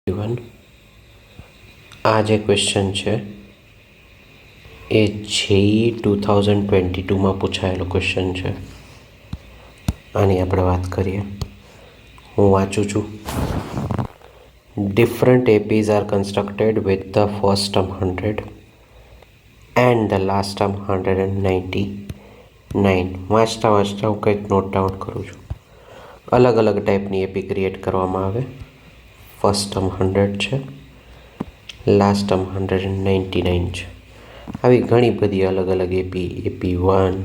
Everyone, આ જે question છે એ જેઈ 2022માં પૂછાયેલો ક્વેશ્ચન છે. આની આપણે વાત કરીએ. હું વાંચું છું. Different APs are constructed with the first term 100 and the last term 199. વાંચતા હું કંઈક નોટ ડાઉન કરું છું. અલગ અલગ ટાઈપની એપી ક્રિએટ કરવામાં આવે. ફર્સ્ટ ટર્મ 100 છે, લાસ્ટ ટર્મ 199 છે. આવી ઘણી બધી અલગ અલગ એપી 1,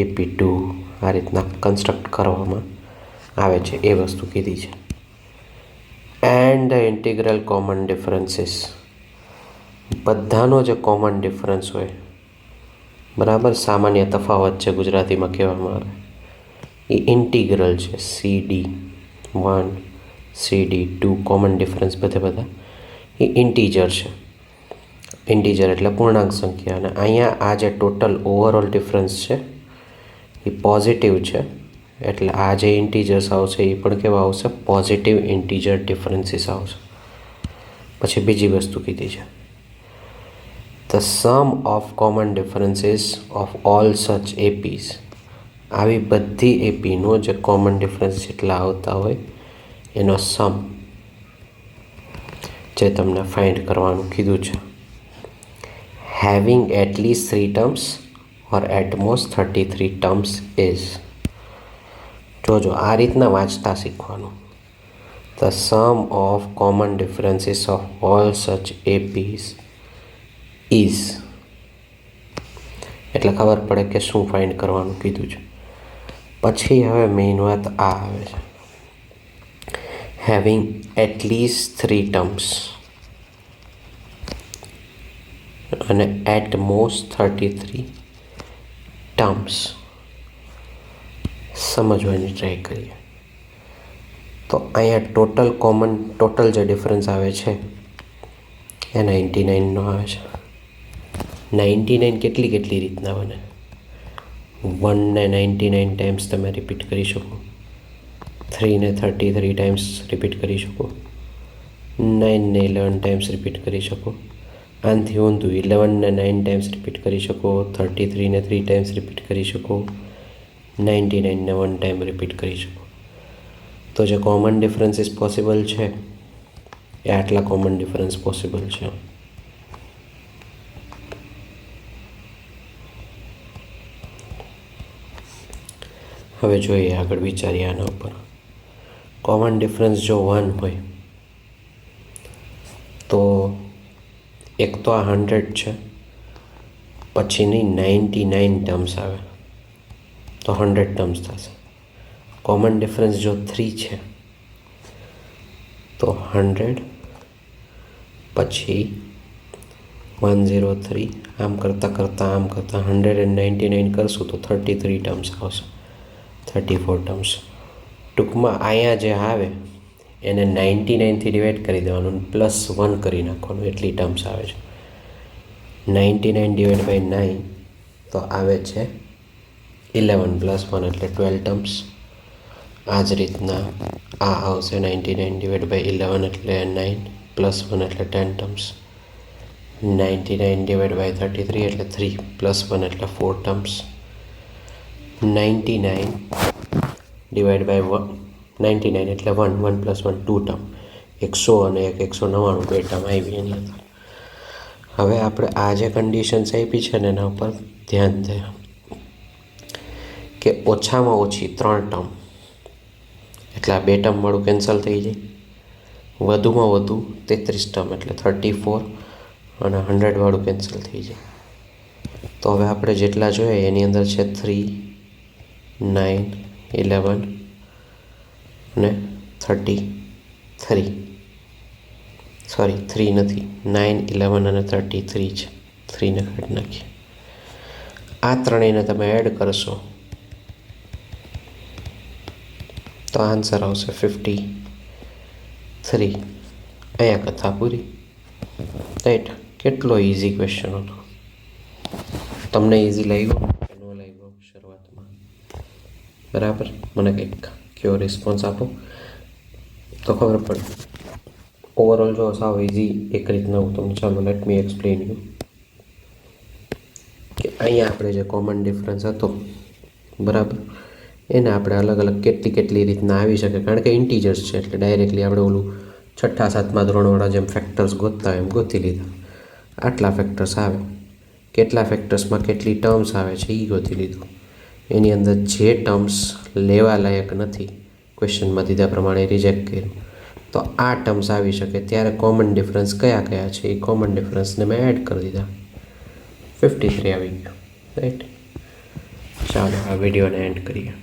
એપી 2 આ રીતના કન્સ્ટ્રક્ટ કરવામાં આવે છે. એ વસ્તુ કીધી છે. And the integral common differences, બધાનો જે કોમન ડિફરન્સ હોય, બરાબર, સામાન્ય તફાવત છે ગુજરાતીમાં કહેવામાં આવે, એ ઇન્ટિગ્રલ છે. CD1, CD2 કોમન ડિફરન્સ બધા એ ઇન્ટીજર છે. ઇન્ટીજર એટલે પૂર્ણાંક સંખ્યા. અને અહીંયા આ જે ટોટલ ઓવરઓલ ડિફરન્સ છે એ પોઝિટિવ છે. એટલે આ જે ઇન્ટીજર્સ આવશે એ પણ કેવા આવશે? પોઝિટિવ ઇન્ટીજર ડિફરન્સીસ આવશે. પછી બીજી વસ્તુ કીધી છે, the sum of common differences of all such APs. આવી બધી એપીનો જે કોમન ડિફરન્સ જેટલા આવતા હોય એનો સમ જે તમને ફાઇન્ડ કરવાનું કીધું છે. Having at least 3 terms or at most 33 terms is. જોજો, આ રીતના વાંચતા શીખવાનું. The sum of common differences of all such APs is, એટલે ખબર પડે કે શું ફાઇન્ડ કરવાનું કીધું છે. પછી હવે મેઇન વાત આ આવે છે, હેવિંગ એટલીસ્ટ 3 ટર્મ્સ અને એટ મોસ્ટ 33 ટર્મ્સ. સમજવાની ટ્રાય કરીએ. તો અહીંયા ટોટલ જે ડિફરન્સ આવે છે એ 99નો આવે છે. 99 કેટલી રીતના બને? 1 ને 99 ટાઈમ્સ તમે રિપીટ કરી શકો, 3 ને 33 ટાઈમ્સ રિપીટ કરી શકો, 9 ને 11 ટાઈમ્સ રિપીટ કરી શકો. આનાથી ઊંધું 11 ને 9 ટાઈમ્સ રિપીટ કરી શકો, 33 ને 3 ટાઈમ્સ રિપીટ કરી શકો, 99 ને 1 ટાઈમ રિપીટ કરી શકો. તો જે કોમન ડિફરન્સીસ પોસિબલ છે એ આટલા કોમન ડિફરન્સ પોસિબલ છે. હવે જોઈએ, આગળ વિચારીએ આના ઉપર. કોમન ડિફરન્સ જો 1 હોય તો એક તો આ 100 છે, પછીની 99 ટર્મ્સ આવે તો 100 ટર્મ્સ થશે. કોમન ડિફરન્સ જો 3 છે તો 100 પછી 103, આમ કરતાં 199 કરશું તો 33 ટર્મ્સ આવશે, 34 ટર્મ્સ. ટૂંકમાં અહીંયા જે આવે એને 99થી ડિવાઈડ કરી દેવાનું, +1 કરી નાખવાનું, એટલી ટર્મ્સ આવે છે. 99/9 તો આવે છે 11 + 1 એટલે 12 ટર્મ્સ. આ જ રીતના આ આવશે 99/11 એટલે 9 + 1 એટલે 10 ટર્મ્સ. 99/33 એટલે 3 + 1 એટલે 4 ટર્મ્સ. 99 એટલે 1 + 1 2 ટર્મ. 100 અને 199 બે ટર્મ આવી એની અંદર. હવે આપણે આ જે કન્ડિશન્સ આપી છે ને એના ઉપર ધ્યાન દે કે ઓછામાં ઓછી 3 ટર્મ એટલે આ 2 ટર્મવાળું કેન્સલ થઈ જાય. વધુમાં વધુ 33 ટર્મ એટલે 34 અને 100વાળું કેન્સલ થઈ જાય. તો હવે આપણે જેટલા જોઈએ એની અંદર છે 3, 9, 11 અને 33. સોરી, 3 નથી, 9, 11 અને 33 છે. 3ને કાઢી નાખીએ. આ ત્રણેયને તમે એડ કરશો તો આન્સર આવશે 53. અહીંયા કથા પૂરી. રાઈટ? કેટલો ઇઝી ક્વેશ્ચન હતો. તમને ઇઝી લાગ્યો કે ન લાગ્યો શરૂઆતમાં? બરાબર, મને કંઈક કયો રિસ્પોન્સ આપો તો ખબર પડે. ઓવરઓલ જો સાવ ઇઝી એક રીતના હું તમને ચાલો લેટ મી એક્સપ્લેન યુ કે અહીંયા આપણે જે કોમન ડિફરન્સ હતો બરાબર એને આપણે અલગ અલગ કેટલી રીતના આવી શકે કારણ કે ઇન્ટીજર્સ છે એટલે ડાયરેક્ટલી આપણે ઓલું છઠ્ઠા સાતમા ધોરણવાળા જેમ ફેક્ટર્સ ગોતતા હોય એમ ગોતી લીધા. આટલા ફેક્ટર્સ આવે, કેટલા ફેક્ટર્સમાં કેટલી ટર્મ્સ આવે છે એ ગોતી લીધું. એની અંદર જે ટર્મ્સ લેવા લાયક નથી ક્વેશ્ચનમાં દીધા પ્રમાણે રિજેક્ટ કર્યું, તો આ ટર્મ્સ આવી શકે ત્યારે કોમન ડિફરન્સ કયા કયા છે એ કોમન ડિફરન્સને મેં એડ કરી દીધા. 53 આવી ગયું રાઈટ. ચાલો આ વિડીયોને એન્ડ કરીએ.